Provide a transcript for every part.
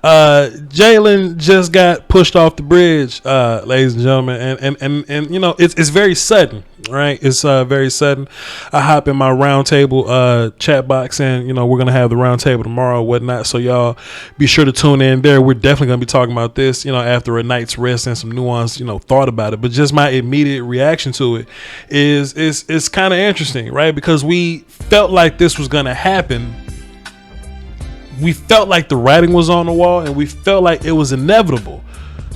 Jalen just got pushed off the bridge, ladies and gentlemen, and you know it's very sudden, right? It's very sudden. I hop in my roundtable chat box, and you know we're gonna have the roundtable tomorrow, and whatnot. So y'all be sure to tune in there. We're definitely gonna be talking about this, you know, after a night's rest and some nuanced, you know, thought about it. But just my immediate reaction to it is kind of interesting, right? Because we felt like this was gonna happen. We felt like the writing was on the wall, and we felt like it was inevitable,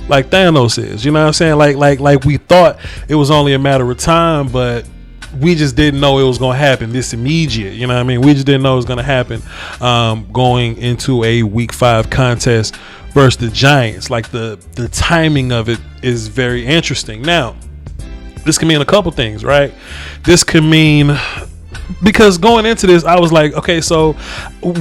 like Thanos is. You know what I'm saying? Like we thought it was only a matter of time, but we just didn't know it was going to happen this immediate. You know what I mean? We just didn't know it was going to happen going into a Week 5 contest versus the Giants. Like the timing of it is very interesting. Now, this can mean a couple things, right? This could mean, because going into this, I was like, okay, so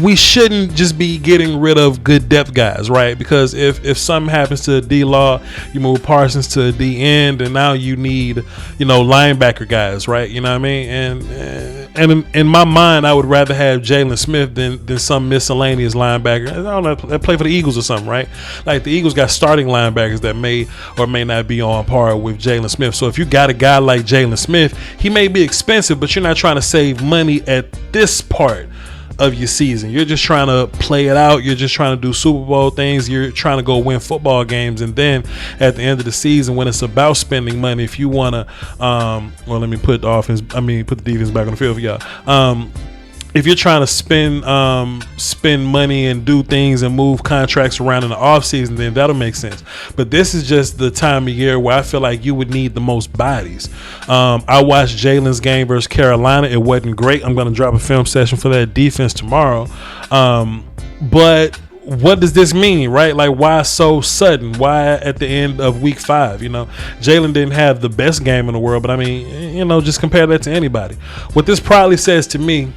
we shouldn't just be getting rid of good depth guys, right? Because if something happens to D-Law, you move Parsons to the end, and now you need, you know, linebacker guys, right? You know what I mean? And in my mind, I would rather have Jalen Smith than some miscellaneous linebacker. I don't know, they play for the Eagles or something, right? Like the Eagles got starting linebackers that may or may not be on par with Jalen Smith. So if you got a guy like Jalen Smith, he may be expensive, but you're not trying to save money at this part of your season. You're just trying to play it out. You're just trying to do Super Bowl things. You're trying to go win football games, and then at the end of the season, when it's about spending money, if you want to, well, let me put the defense back on the field for y'all. If you're trying to spend money and do things and move contracts around in the offseason, then that'll make sense. But this is just the time of year where I feel like you would need the most bodies. I watched Jalen's game versus Carolina. It wasn't great. I'm going to drop a film session for that defense tomorrow. But what does this mean, right? Like, why so sudden? Why at the end of Week 5? You know, Jalen didn't have the best game in the world, but I mean, you know, just compare that to anybody. What this probably says to me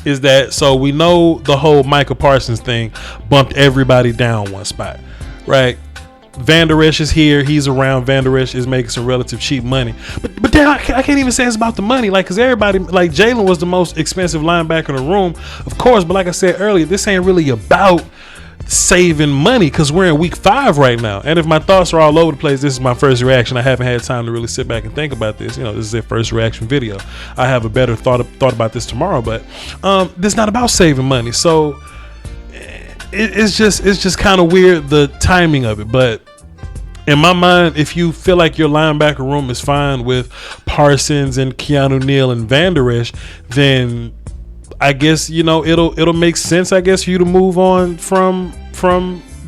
is that, so we know the whole Micah Parsons thing bumped everybody down one spot, right? Van Der Esch is here. He's around. Van Der Esch is making some relative cheap money. But then I can't even say it's about the money. Like, because everybody, like Jalen was the most expensive linebacker in the room, of course. But like I said earlier, this ain't really about saving money, because we're in Week 5 right now. And if my thoughts are all over the place, this is my first reaction. I haven't had time to really sit back and think about this. You know, this is their first reaction video. I have a better thought about this tomorrow, but this is not about saving money. So it's just kind of weird, the timing of it. But in my mind, if you feel like your linebacker room is fine with Parsons and Keanu Neal and Van Der Esch, then I guess, you know, it'll make sense, I guess, for you to move on from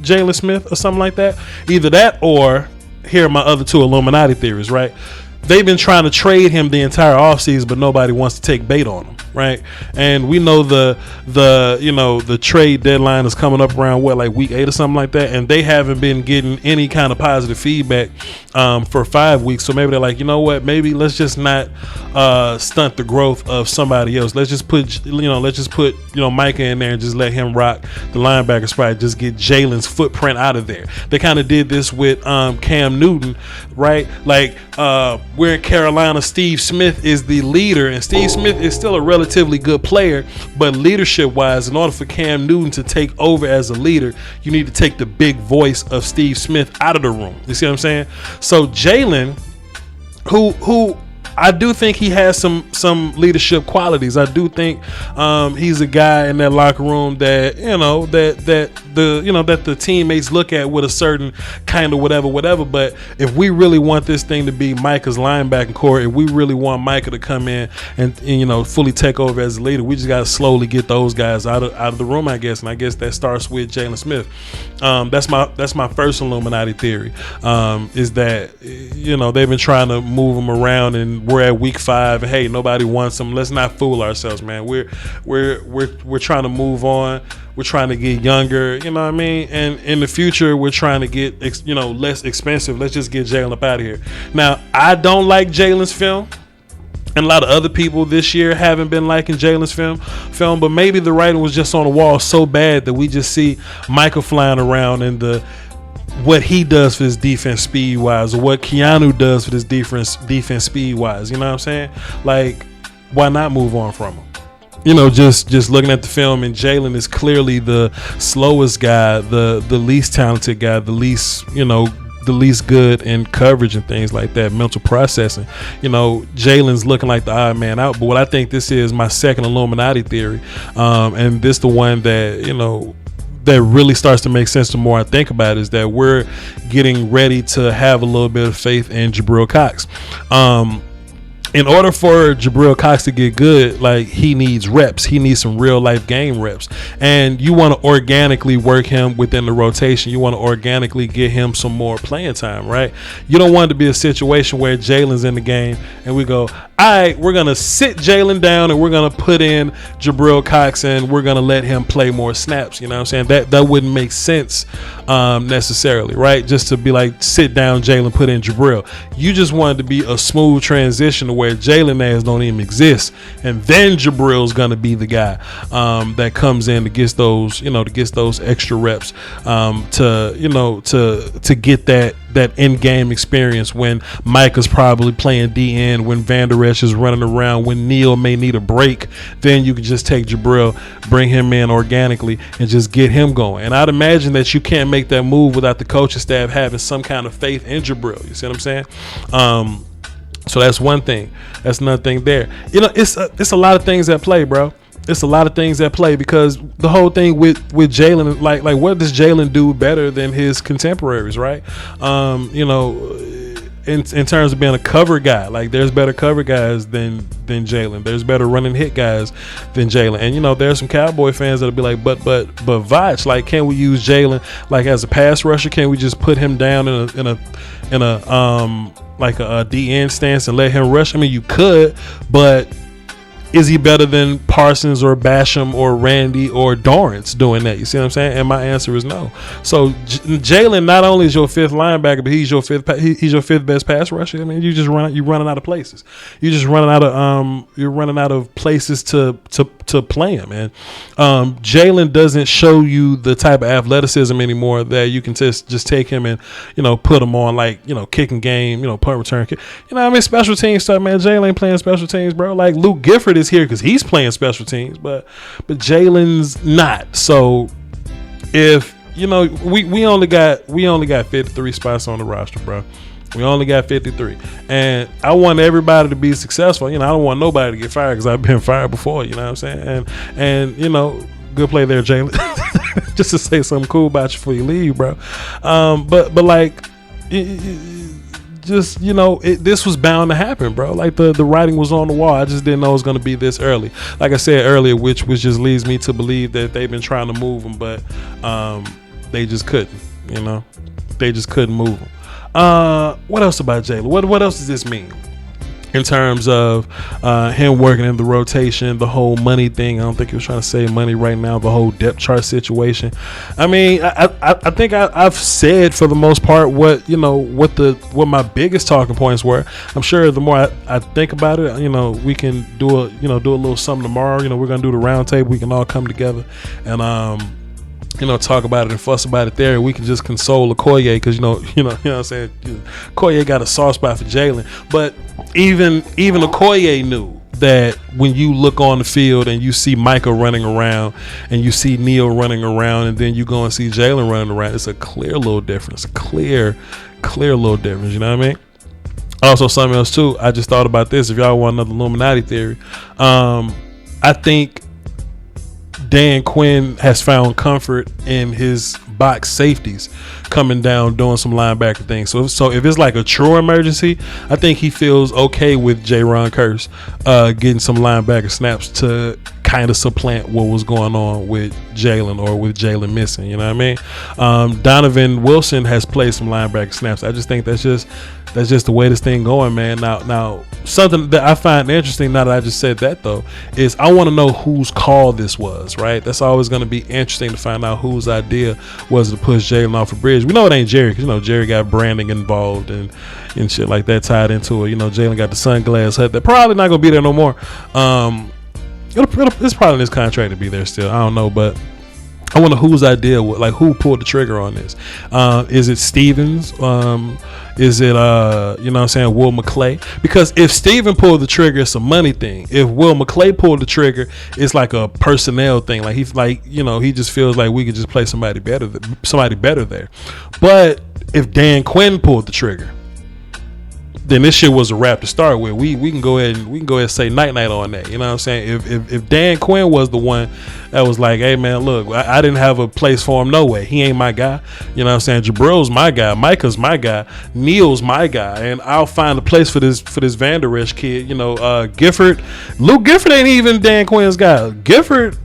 Jalen Smith or something like that. Either that, or here are my other two Illuminati theories, right? They've been trying to trade him the entire offseason, but nobody wants to take bait on him, right? And we know the trade deadline is coming up around like Week 8 or something like that, and they haven't been getting any kind of positive feedback for 5 weeks. So maybe they're like, you know what? Maybe let's just not stunt the growth of somebody else. Let's just put Micah in there and just let him rock the linebacker spot. Just get Jalen's footprint out of there. They kind of did this with Cam Newton, right? Like, we're in Carolina. Steve Smith is the leader, and Steve Smith is still a relatively good player, but leadership-wise, in order for Cam Newton to take over as a leader, you need to take the big voice of Steve Smith out of the room. You see what I'm saying? So Jalen, who I do think he has some leadership qualities. I do think he's a guy in that locker room that the teammates look at with a certain kind of whatever. But if we really want this thing to be Micah's linebacking core, if we really want Micah to come in and fully take over as a leader, we just got to slowly get those guys out of the room, I guess. And I guess that starts with Jalen Smith. That's my first Illuminati theory. Is that they've been trying to move him around, and we're at Week 5, and hey, nobody wants him. Let's not fool ourselves, man. We're trying to move on. We're trying to get younger, you know what I mean? And in the future, we're trying to get less expensive. Let's just get Jalen up out of here. Now, I don't like Jalen's film, and a lot of other people this year haven't been liking Jalen's film, but maybe the writing was just on the wall so bad that we just see Michael flying around and what he does for his defense speed-wise, or what Keanu does for his defense speed-wise. You know what I'm saying? Like, why not move on from him? just looking at the film, and Jalen is clearly the slowest guy, the least talented guy, the least good in coverage and things like that, mental processing. Jalen's looking like the odd man out. But what I think this is my second Illuminati theory, and this the one that that really starts to make sense the more I think about it, is that we're getting ready to have a little bit of faith in Jabril Cox. In order for Jabril Cox to get good, like, he needs reps. He needs some real life game reps. And you want to organically work him within the rotation. You want to organically get him some more playing time, right? You don't want it to be a situation where Jalen's in the game and we go, all right, we're going to sit Jalen down and we're going to put in Jabril Cox and we're going to let him play more snaps. You know what I'm saying? That wouldn't make sense necessarily, right? Just to be like, sit down Jalen, put in Jabril. You just want it to be a smooth transition where Jalen ass don't even exist, and then Jabril's gonna be the guy that comes in to get those, to get those extra reps, to get that in-game experience when Micah's probably playing DN, when Van Der Esch is running around, when Neil may need a break. Then you can just take Jabril, bring him in organically, and just get him going. And I'd imagine that you can't make that move without the coaching staff having some kind of faith in Jabril. You see what I'm saying? So that's one thing. That's another thing there. It's a lot of things at play, bro. It's a lot of things at play, because the whole thing with Jalen, like what does Jalen do better than his contemporaries, right? In terms of being a cover guy, like, there's better cover guys than Jalen. There's better running hit guys than Jalen. And there's some Cowboy fans that'll be like, but Voch, like, can we use Jalen like as a pass rusher? Can we just put him down in a like a DN stance and let him rush? I mean, you could, but is he better than Parsons or Basham or Randy or Dorrance doing that? You see what I'm saying? And my answer is no. So Jalen not only is your fifth linebacker, but he's your fifth best pass rusher. I mean, you're running out of places. You're running out of places to play him. And Jalen doesn't show you the type of athleticism anymore that you can just take him and put him on, like, kicking game, punt return kick. Special teams stuff, man. Jalen ain't playing special teams, bro. Like, Luke Gifford is here because he's playing special teams, but Jalen's not. So if we only got 53 spots on the roster, bro. We only got 53, and I want everybody to be successful. I don't want nobody to get fired, because I've been fired before. You know what I'm saying? And good play there, Jalen. Just to say something cool about you before you leave, bro. But like, this was bound to happen, bro. Like, the writing was on the wall. I just didn't know it was going to be this early. Like I said earlier, which just leads me to believe that they've been trying to move him, but they just couldn't. They just couldn't move him. What else about Jalen? What else does this mean in terms of him working in the rotation, the whole money thing? I don't think he was trying to save money right now. The whole depth chart situation. I mean, I think I've said for the most part what my biggest talking points were. I'm sure the more I think about it, we can do a little something tomorrow. We're gonna do the round table. We can all come together and talk about it and fuss about it there, and we can just console Okoye, because what I'm saying, Okoye got a soft spot for Jalen. But even Okoye knew that when you look on the field and you see Micah running around and you see Neil running around and then you go and see Jalen running around, it's a clear little difference. Clear little difference. You know what I mean? Also, something else too, I just thought about this. If y'all want another Illuminati theory, I think Dan Quinn has found comfort in his box safeties coming down doing some linebacker things. So if it's like a true emergency, I think he feels okay with Jaron Kearse getting some linebacker snaps to kind of supplant what was going on with Jalen, or with Jalen missing. You know what I mean? Donovan Wilson has played some linebacker snaps. I just think that's just the way this thing going, man. Now something that I find interesting, now that I just said that though, is I want to know whose call this was, right? That's always going to be interesting to find out whose idea was to push Jalen off a bridge. We know it ain't Jerry, because Jerry got branding involved and shit like that tied into it. Jalen got the sunglass hut that probably not going to be there no more. It's probably in his contract to be there still. I don't know, but I wonder whose idea was, like, who pulled the trigger on this. Is it Stevens? Is it you know what I'm saying, Will McClay? Because if Steven pulled the trigger, it's a money thing. If Will McClay pulled the trigger, it's like a personnel thing. Like he's like, you know, he just feels like we could just play somebody better there. But if Dan Quinn pulled the trigger, then this shit was a wrap to start with. We can go ahead and say night on that. You know what I'm saying? If Dan Quinn was the one that was like, hey man, look, I didn't have a place for him, no way. He ain't my guy. You know what I'm saying? Jabril's my guy, Micah's my guy, Neil's my guy, and I'll find a place for this Van Der Esch kid. You know, Luke Gifford ain't even Dan Quinn's guy. Gifford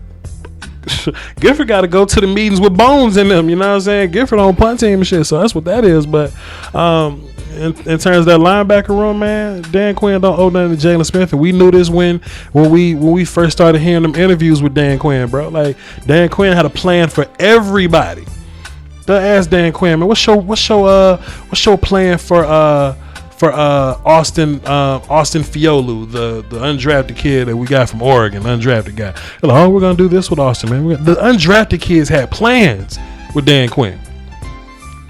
got to go to the meetings with Bones in them. You know what I'm saying? Gifford on punt team and shit. So that's what that is. But in terms of that linebacker room, man, Dan Quinn don't owe nothing to Jalen Smith, and we knew this when we first started hearing them interviews with Dan Quinn, bro. Like, Dan Quinn had a plan for everybody. Don't ask Dan Quinn, man, what's your plan for Austin Fiolu, the undrafted kid that we got from Oregon, undrafted guy. They're like, oh, we're gonna do this with Austin, man. The undrafted kids had plans with Dan Quinn.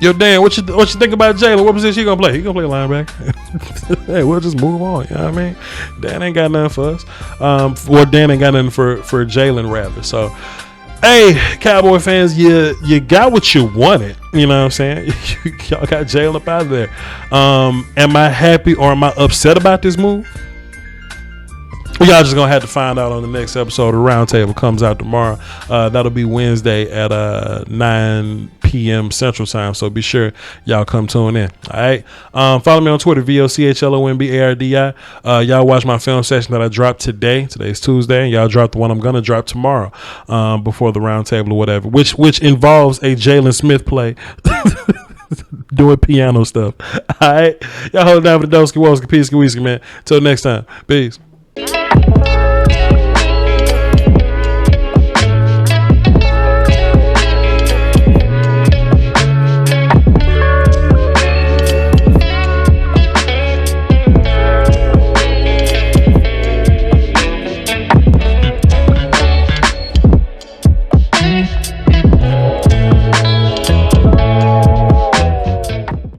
Yo, Dan, what you think about Jalen? What position he gonna play? He gonna play linebacker. Hey, we'll just move on. You know what I mean? Dan ain't got nothing for us. Or Dan ain't got nothing for Jalen, rather. So, hey, Cowboy fans, you got what you wanted. You know what I'm saying? Y'all got Jalen up out of there. Am I happy or am I upset about this move? Well, y'all just gonna have to find out on the next episode. The Roundtable comes out tomorrow. That'll be Wednesday at 9 p.m. Central Time. So be sure y'all come tune in. All right. Follow me on Twitter, VOCHLOMBARDI. Y'all watch my film session that I dropped today. Today's Tuesday, and y'all drop the one I'm gonna drop tomorrow before the Roundtable or whatever, which involves a Jalen Smith play. Doing piano stuff. All right. Y'all hold down for the Doski Woski, Peace, man. Till next time. Peace.